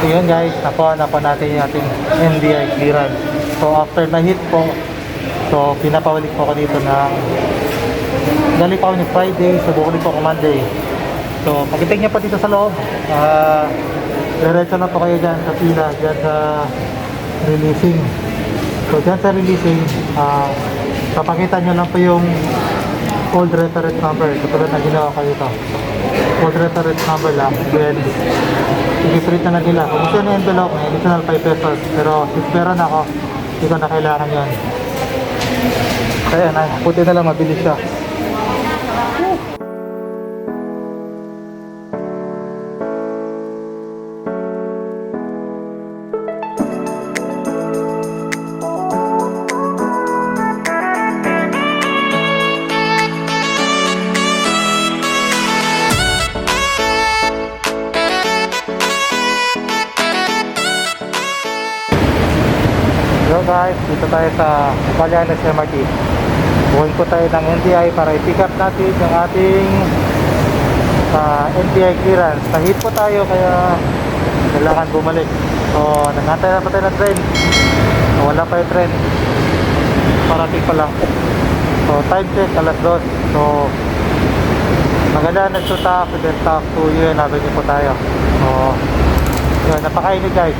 So yun guys, nakuha na po natin yung ating NBI clearance. So after na hit po, so pinapawalik po ko dito ng galing pa ako ni Friday, so bukalik po ako Monday. So pagdating niya pa dito sa loob, diretso na po kayo dyan sa pila, dyan sa releasing. So dyan sa releasing, papakita nyo lang po yung old reference number, katulad na ginawa ko dito. Old reference number lang, then i-print na nila. Kung gusto na envelope, may additional 5 pesos, pero since meron ako, hindi ko na kailangan yun. Kaya na, puti na lang, mabilis siya. Hello guys, dito tayo sa Balianes MRT. Buhin po tayo ng NBI para i-pick up natin yung ating NBI clearance. Nahit po tayo kaya kailangan bumalik. So nangantay na pa tayo ng train. So, wala pa yung train, parating pa lang. So time check alas 2. So Magallanes to Taft, then Taft to UN Avenue po tayo. So yun, napakainit guys.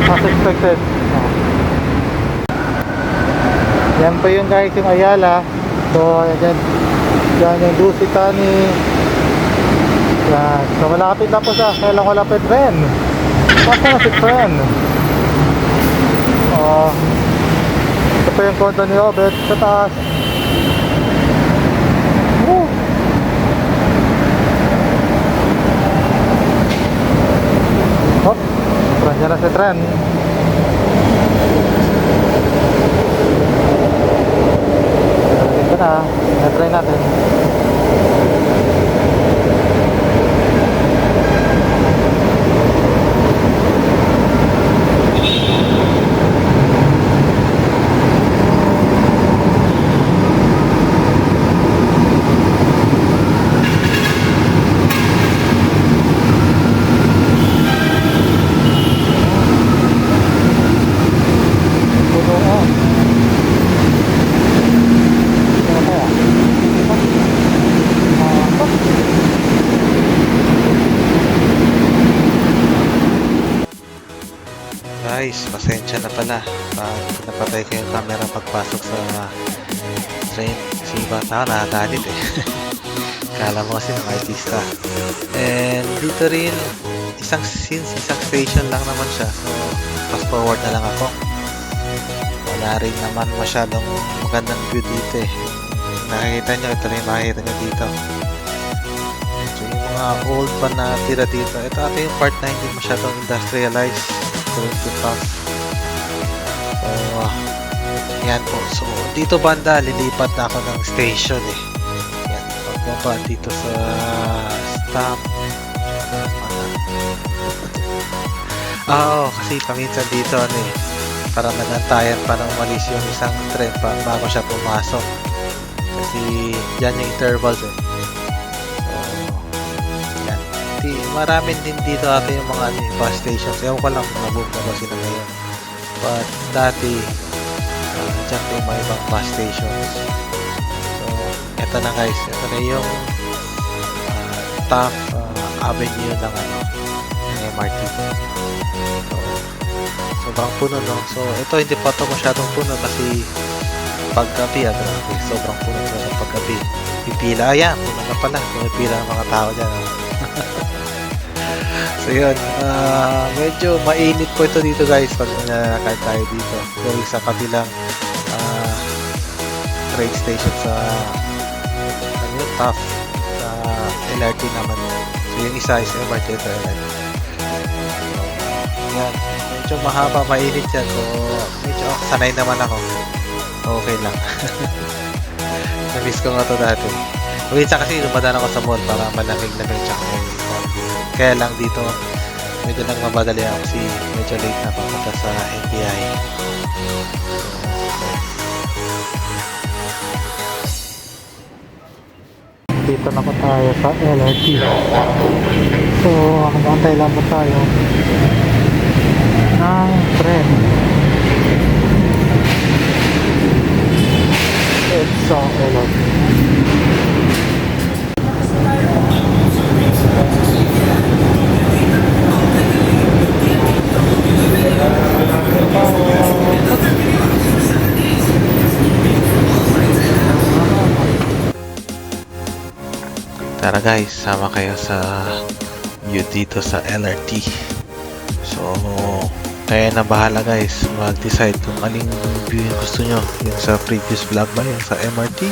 As expected. Yan po yung guys, yung Ayala. So yan, yan yung Dusitani. Yan. So malapit na po siya. Kailan wala pa yung tren. Basta na si tren. Ito po yung kondo ni Obet sa taas. Woo! Oh, tren dyan na si tren. Ito na, na-try natin. Guys, pasensya na pala pag napatay ko yung camera pagpasok sa train kasi iba tao nakagalit eh. Kala mo kasi ng artista. And dito rin isang station lang naman siya, so fast forward na lang ako. Wala rin naman masyadong magandang view dito eh. Nakikita nyo, ito rin makikita nyo dito. So yung mga old pa na tira dito, ito ata yung part na hindi masyadong industrialized. So yan po. So dito banda lilipat na ako ng station eh. Yan, pagbaba dito sa stop. Kasi paminsan dito ano eh, parang nagantayan pa nang umalis yung isang tren pa bago siya pumasok. Kasi dyan yung intervals eh. Marami din dito ata yung mga bus stations. Ewan ko lang kung nabuo na ba sila ngayon. But dati, dyan po yung mga ibang bus stations. So, eto na guys. Ito na yung Taft Avenue ng MRT. So, sobrang puno no. So, ito hindi pa ito masyadong puno kasi paggabi, grabe. Sobrang puno sa paggabi. Pipila. Ayan, puno na pala. Pumipila ng mga tao dyan. So yun, medyo mainit po ito dito guys pag nakakad tayo dito. Going sa kabilang train station sa Taft sa LRT naman. So yung isa is MRT ito LRT. Yan, medyo mahaba, mainit yan. So medyo sanay naman ako. Okay lang. Namiss ko nga ito dati. Minsan kasi lumadaan ako sa mall para malamig-lamig tsaka kaya lang dito medyo nang mamadali ako kasi medyo late na papunta sa NBI. Dito na po tayo sa LRT. So, mag-antay lang po tayo ng tren. Sa LRT. Tara guys, sama kayo sa view dito sa LRT. So, kaya na bahala guys mag-decide kung aling view yung gusto nyo. Yung sa previous vlog ba, yung sa MRT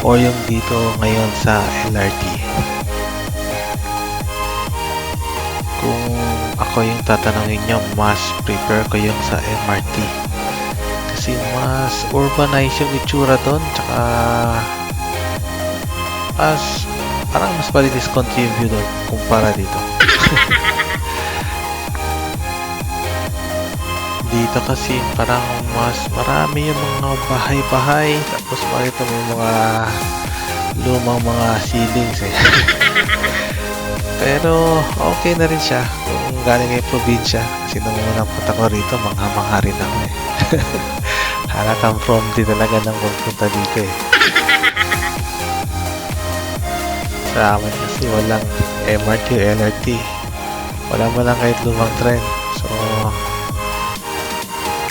o yung dito ngayon sa LRT. Kung ako yung tatanungin nyo, mas prefer ko yung sa MRT kasi mas urbanized yung itsura doon, tsaka parang mas malinis konti yung view doon kumpara dito. Dito kasi parang mas marami yung mga bahay-bahay, tapos makita mo yung mga lumang mga ceilings eh. Pero okay na rin siya kung galing ay probinsya, kasi nung unang punta ko rito mangha-mangha rin ako eh. Halatang from di talaga nang pupunta dito eh. Sa amin kasi walang MRT o LRT, wala mo lang kahit lumang tren. So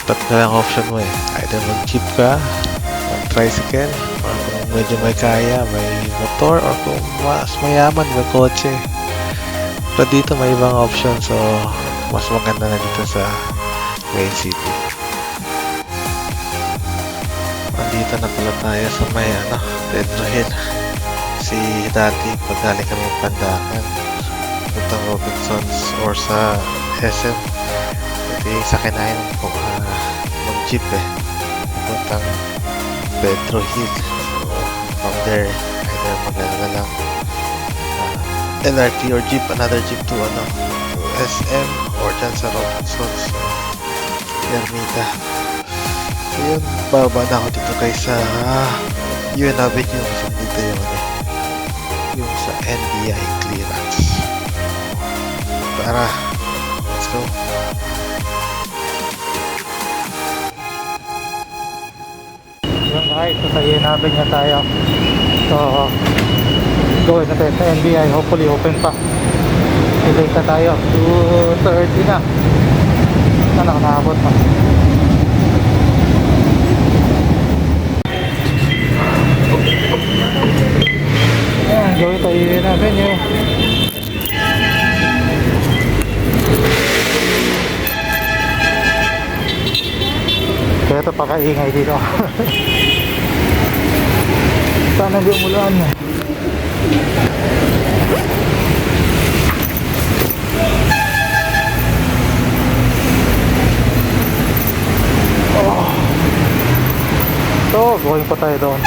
tatlo lang option mo eh, either mag-jeep ka, mag-tricycle, or kung medyo may kaya, may motor, or kung mas mayaman, may kotse. Pero dito may ibang option, so mas maganda na dito sa main city. Nandito na pala tayo sa may Pedro Hill. Kasi dati pag galing kami Pandakan, puntang Robinsons or sa SM, pwede sakinahin kung mag-jeep eh, puntang Pedro Hill. So from there, either maganda lang LRT or jeep, another jeep to to SM or dyan sa Robinsons, Ermita. So yun, bababa na ako dito guys sa UN Avenue, kasi dito yung sa NBI clearance. Tara, let's go. Yun guys, so sa inabing niya tayo. So, going na tayo sa NBI. Hopefully open pa. Delay ka tayo. 2:30 na. Sana nakaabot pa. Ayan, going tayo inabing niya. Kaya ito pakaingay dito. Sana di umulan. Oh. So, going pa tayo doon.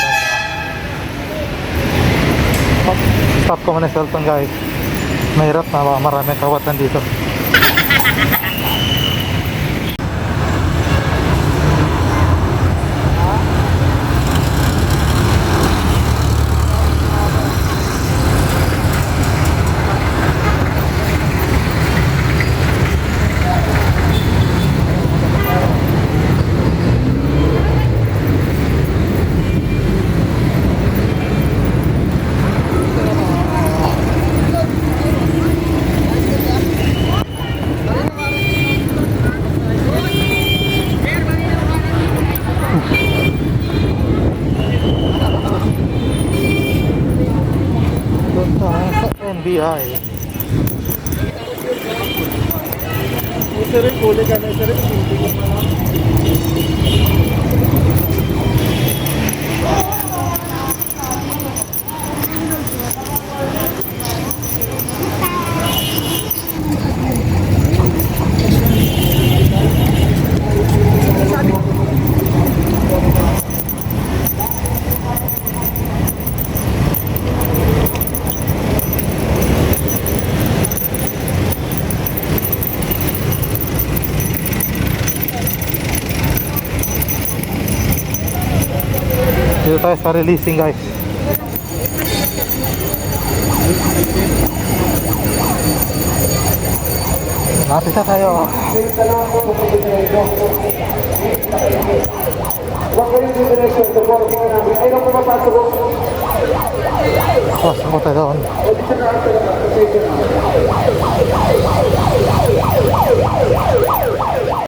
Stop ko muna yung cellphone guys. Mahirap na maraming kawatan dito. NBI. Dito tayo sa releasing guys. Lapit na tayo. Pasok mo tayo doon.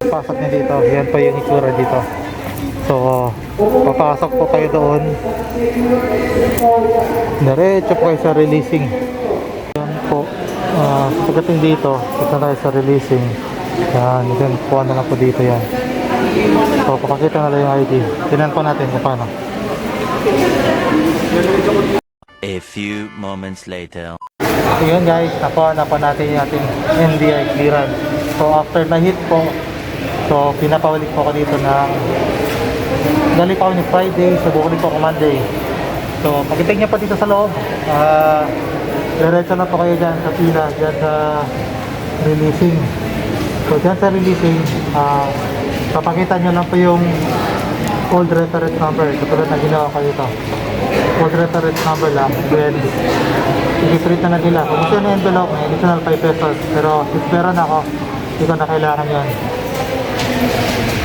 Pasok niya dito. Yan pa yung itsura dito. So, papasok po kayo doon. Diretso po kayo sa releasing. Yan po. Pagdating dito, punta tayo sa releasing. Yan, then kuha na lang po dito yan. So, papakita na lang yung ID. Tinan po natin kung paano. A few moments later. So yun guys, nakuha na po natin yung ating NBI clearance. So after na hit po, so pinapawalik po ko dito ng galing pa ako ni Friday, so bukalik po ako Monday. So pagdating niya pa dito sa loob, diretso na po kayo dyan sa pila, dyan sa releasing. So dyan sa releasing, papakita nyo lang po yung old reference number, katulad na ginawa ko dito. Old reference number lang, then i-print na nila. Kung gusto yung envelope, may additional 5 pesos. Pero if meron ako, hindi ko na kailangan yun.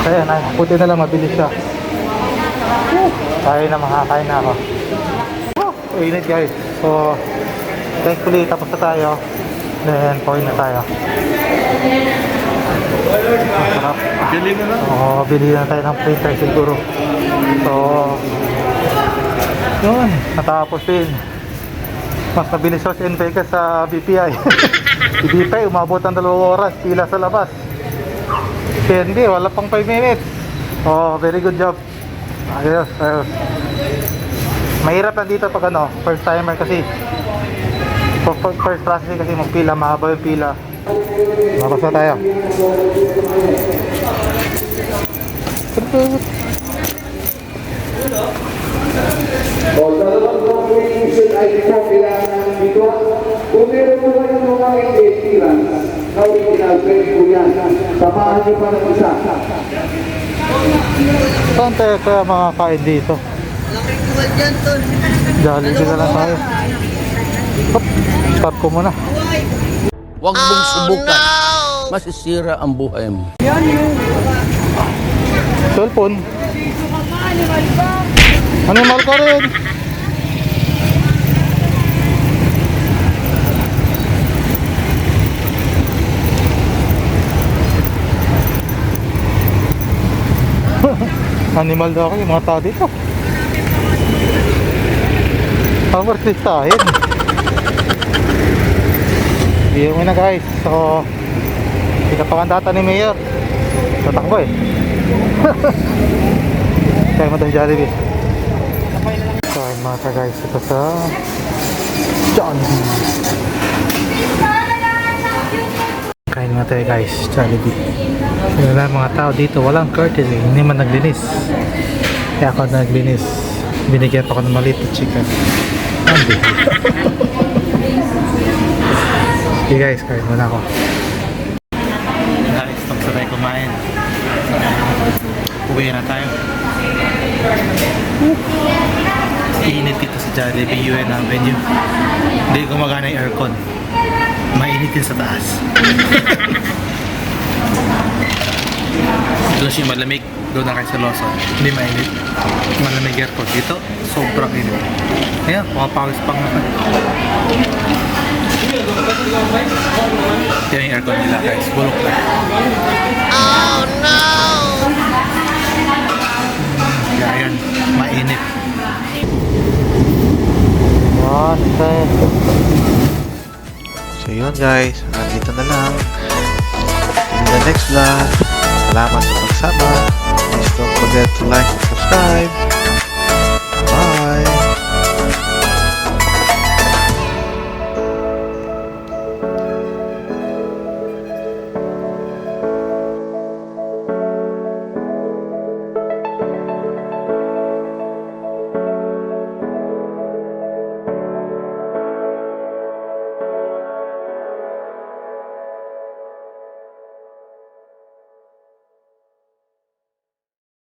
Kaya na, puti na lang, mabilis siya. Kaya na, makakain na ako. Init guys. So, thankfully, tapos na tayo. Then, pauwi na tayo. Masarap. Bili na lang. Oo, bili na tayo ng printer siguro. So, yun, natapos din. Mas mabilis sa NPK sa BPI. Si BPI, umabot ng 2 oras, pila sa labas. PNB, wala pang 5 minutes. Oh, very good job. Ayos, ayos. Mahirap lang dito pag first timer kasi. First processing kasi magpila, mahaba yung pila. Tapos na tayo. O, dalawang documentation ID po kailangan dito. Kung meron po kayo mga investiran na original, pwede po yan. Samahan niyo pa ng isa. Saan tayo kaya makakain dito? Jollibee na lang tayo. Hop, stop ko muna. Huwag mong subukan. Masisira ang buhay mo. Cellphone. Animal ka rin. Animal daw ako yung mga tao dito. Pamarsistahin. Iyon mo na guys. So, pinapakandata ni Mayor. Tatakbo eh. Kaya mo tayo Jollibee. So, ayun mga guys, ito sa Jollibee. Kain mo tayo guys, Jollibee. Yun lang mga tao dito, walang courtesy, hindi man naglinis. Kaya ako naglinis. Binigyan pa ako ng maliit na chicken. Hindi. Okay guys, kain muna ako. Guys, tapos na tayo kumain. Uwi na tayo. Init dito sa Jollibee UN Avenue. Hindi gumagana yung aircon. Mainit din sa taas. Doon siya malamig. Doon na kayo sa Lawson. Hindi mainit. Malamig aircon. Dito, sobrang init. Ayan, pumapawis pang naman. Yan yung aircon nila guys. Bulok na. Oh no! Yan, mainit. So yun guys, nandito na lang. In the next vlog, salamat sa pagsama. Please don't forget to like and subscribe.